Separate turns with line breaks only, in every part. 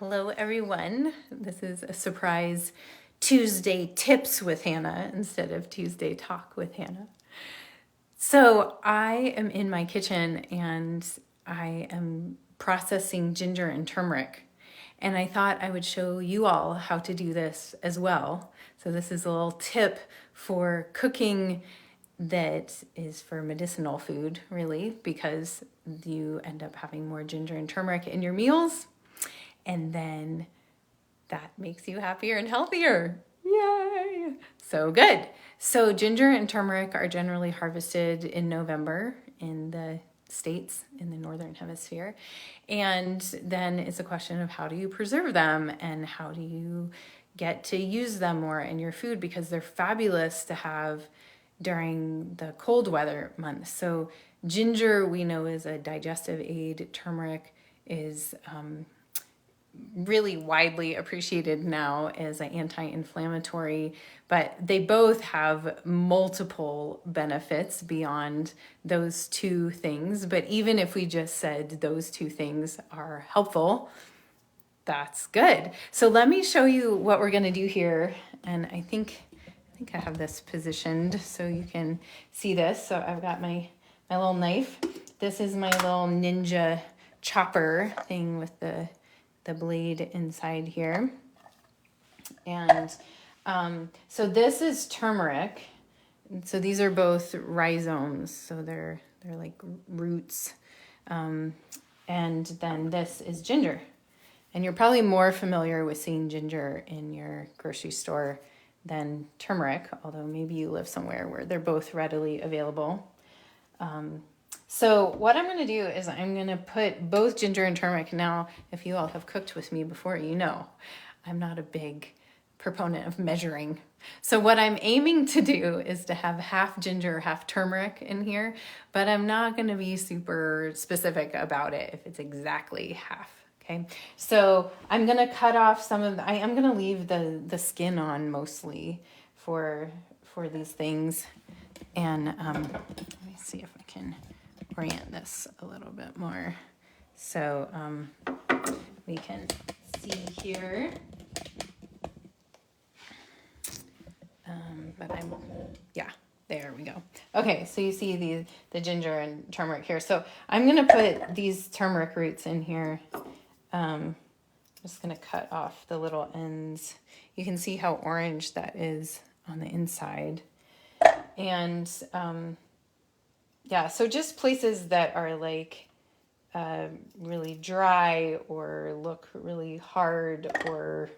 Hello, everyone. This is a surprise Tuesday tips with Hannah instead of Tuesday talk with Hannah. So I am in my kitchen and I am processing ginger and turmeric. And I thought I would show you all how to do this as well. So this is a little tip for cooking that is for medicinal food, really, because you end up having more ginger and turmeric in your meals. And then that makes you happier and healthier. Yay! So good. So ginger and turmeric are generally harvested in November in the States, in the Northern Hemisphere. And then it's a question of how do you preserve them and how do you get to use them more in your food, because they're fabulous to have during the cold weather months. So ginger we know is a digestive aid. Turmeric is really widely appreciated now as an anti-inflammatory, but they both have multiple benefits beyond those two things. But even if we just said those two things are helpful, that's good. So let me show you what we're going to do here. And I think I have this positioned so you can see this. So I've got my little knife. This is my little ninja chopper thing with the blade inside here. And so this is turmeric. So these are both rhizomes. So they're like roots. And then this is ginger. And you're probably more familiar with seeing ginger in your grocery store than turmeric, although maybe you live somewhere where they're both readily available. So what I'm going to do is I'm going to put both ginger and turmeric. Now, if you all have cooked with me before, you know I'm not a big proponent of measuring. So what I'm aiming to do is to have half ginger, half turmeric in here, but I'm not going to be super specific about it if it's exactly half. Okay, so I'm going to cut off some of I am going to leave the skin on mostly for these things. And let me see if I can orient this a little bit more so we can see here. There we go. Okay, so you see the ginger and turmeric here. So I'm going to put these turmeric roots in here. I'm just going to cut off the little ends. You can see how orange that is on the inside. And so just places that are like really dry or look really hard or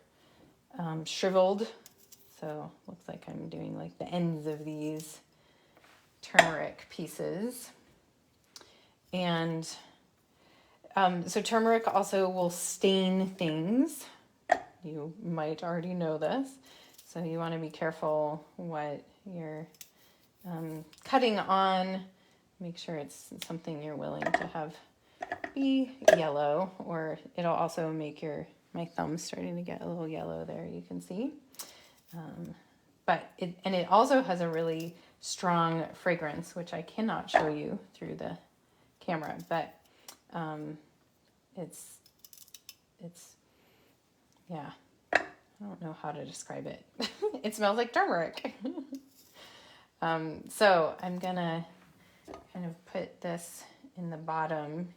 shriveled. So looks like I'm doing like the ends of these turmeric pieces. And so turmeric also will stain things. You might already know this. So you want to be careful what you're cutting on. Make sure it's something you're willing to have be yellow, or it'll also make my thumb starting to get a little yellow there, you can see. But it also has a really strong fragrance, which I cannot show you through the camera, but it's yeah, I don't know how to describe it. It smells like turmeric. So I'm gonna kind of put this in the bottom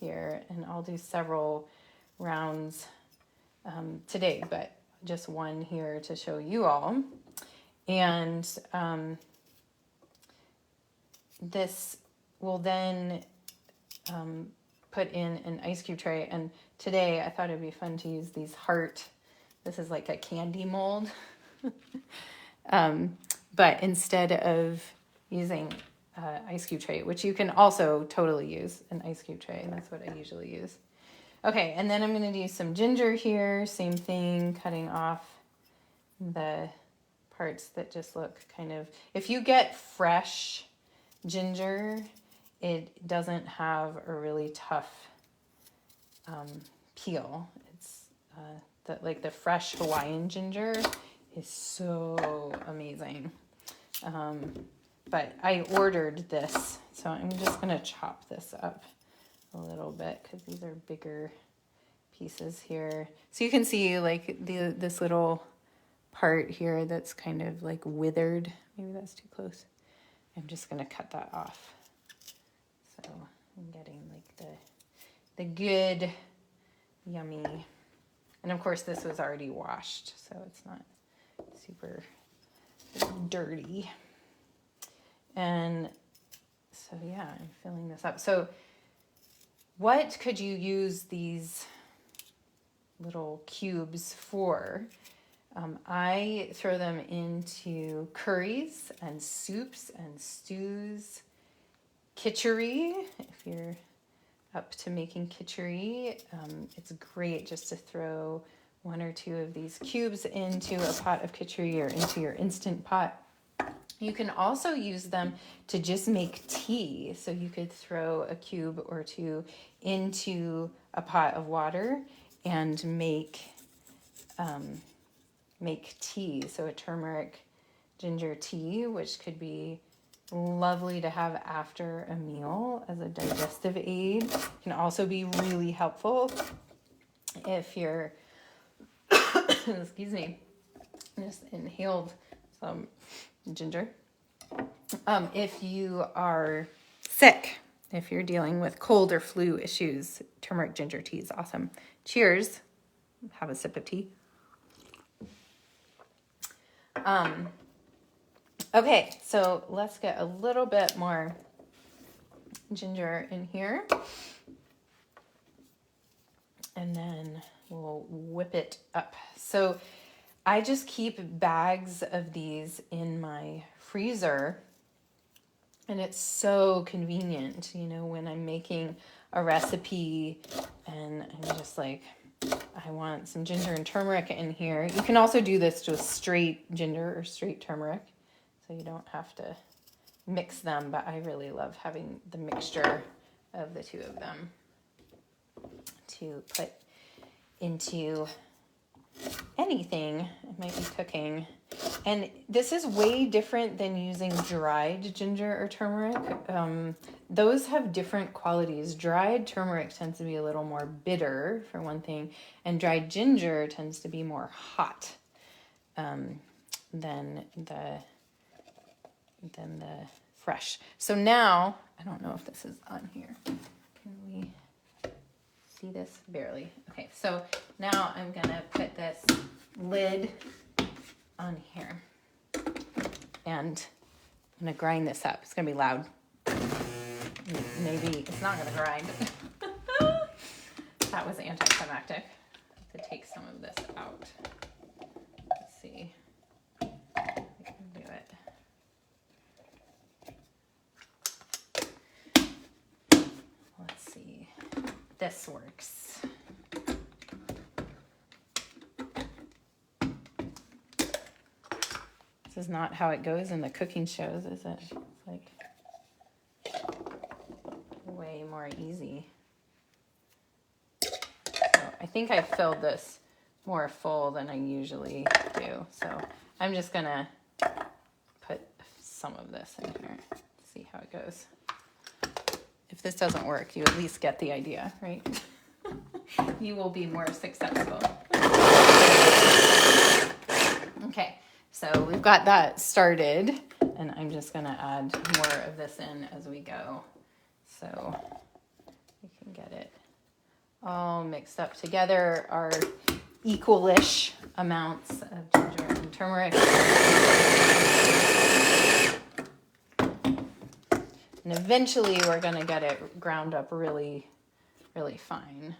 here, and I'll do several rounds today, but just one here to show you all. And this will then put in an ice cube tray. And today I thought it'd be fun to use these this is like a candy mold. But instead of using ice cube tray, which you can also totally use an ice cube tray, and that's what I usually use. Okay, and then I'm going to do some ginger here. Same thing, cutting off the parts that just look kind of... If you get fresh ginger, it doesn't have a really tough peel. It's the fresh Hawaiian ginger is so amazing. But I ordered this, so I'm just going to chop this up a little bit because these are bigger pieces here. So you can see like this little part here that's kind of like withered. Maybe that's too close. I'm just gonna cut that off. So I'm getting like the good, yummy, and of course this was already washed, so it's not super dirty. And so yeah, I'm filling this up. So what could you use these little cubes for? I throw them into curries and soups and stews, kitchery, if you're up to making kitchery. It's great just to throw 1 or 2 of these cubes into a pot of kitchery or into your Instant Pot. You can also use them to just make tea. So you could throw a cube or 2 into a pot of water and make tea. So a turmeric ginger tea, which could be lovely to have after a meal as a digestive aid. Can also be really helpful if you're, excuse me, just inhaled some ginger. If you are sick, if you're dealing with cold or flu issues, turmeric ginger tea is awesome. Cheers. Have a sip of tea. Okay, so let's get a little bit more ginger in here. And then we'll whip it up. So I just keep bags of these in my freezer. And it's so convenient, you know, when I'm making a recipe and I'm just like, I want some ginger and turmeric in here. You can also do this to straight ginger or straight turmeric, so you don't have to mix them, but I really love having the mixture of the 2 of them to put into anything I might be cooking. And this is way different than using dried ginger or turmeric. Those have different qualities. Dried turmeric tends to be a little more bitter, for one thing, and dried ginger tends to be more hot than the fresh. So now, I don't know if this is on here. Can we see this? Barely. Okay, so now I'm gonna put this lid on here and I'm gonna grind this up. It's gonna be loud. Maybe it's not gonna grind. That was anticlimactic. I have to take some of this out. Let's see. We can do it. Let's see. This works. This is not how it goes in the cooking shows, is it? It's like way more easy. So I think I filled this more full than I usually do. So I'm just gonna put some of this in here, see how it goes. If this doesn't work, you at least get the idea, right? You will be more successful. Okay, so we've got that started, and I'm just gonna add more of this in as we go. So we can get it all mixed up together, our equal-ish amounts of ginger and turmeric. And eventually we're gonna get it ground up really, really fine.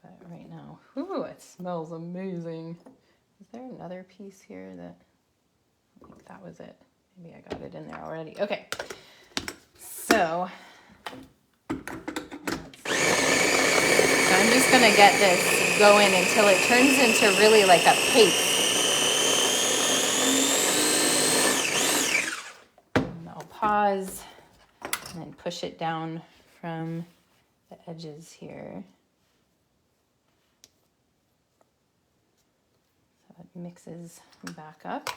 But right now, whoo, it smells amazing. Is there another piece here that, I think that was it. Maybe I got it in there already. Okay, so I'm just gonna get this going until it turns into really like a paste. And I'll pause and then push it down from the edges here. So it mixes back up.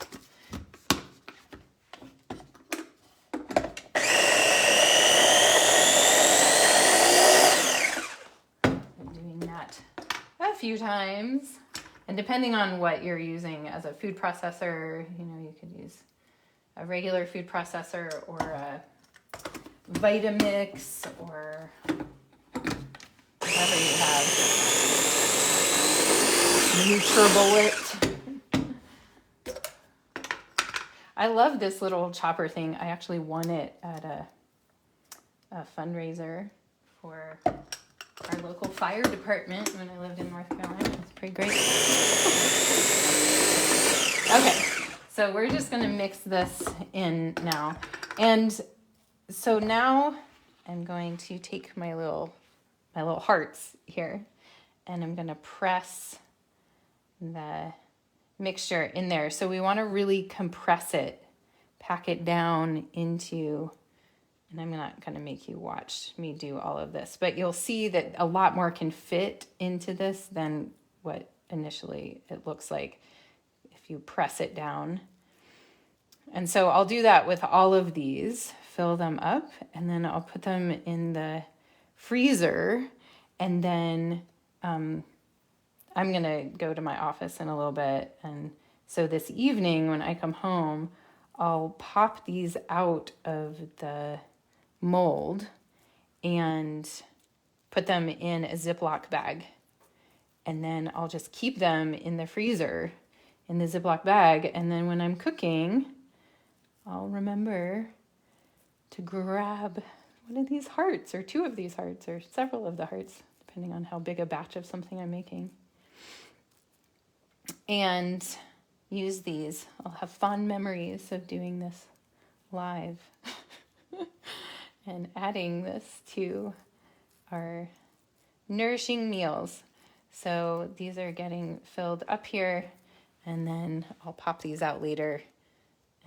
I'm doing that a few times. And depending on what you're using as a food processor, you could use a regular food processor or a Vitamix or whatever you have. NutriBullet. I love this little chopper thing. I actually won it at a fundraiser for our local fire department when I lived in North Carolina. It's pretty great. Okay, so we're just going to mix this in now. And so now I'm going to take my little hearts here, and I'm going to press the mixture in there. So we want to really compress it, pack it down into, and I'm not going to make you watch me do all of this, but you'll see that a lot more can fit into this than what initially it looks like if you press it down. And so I'll do that with all of these, fill them up, and then I'll put them in the freezer, and then I'm going to go to my office in a little bit. And so this evening when I come home, I'll pop these out of the mold and put them in a Ziploc bag. And then I'll just keep them in the freezer in the Ziploc bag. And then when I'm cooking, I'll remember to grab one of these hearts or two of these hearts or several of the hearts, depending on how big a batch of something I'm making, and use these. I'll have fond memories of doing this live and adding this to our nourishing meals. So these are getting filled up here, and then I'll pop these out later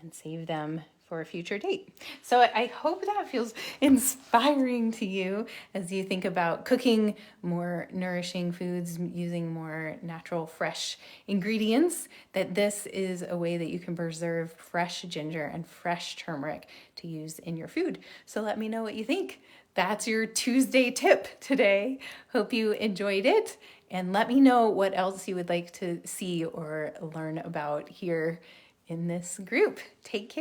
and save them for a future date. So I hope that feels inspiring to you as you think about cooking more nourishing foods using more natural, fresh ingredients, that this is a way that you can preserve fresh ginger and fresh turmeric to use in your food. So let me know what you think. That's your Tuesday tip today. Hope you enjoyed it, and let me know what else you would like to see or learn about here in this group. Take care.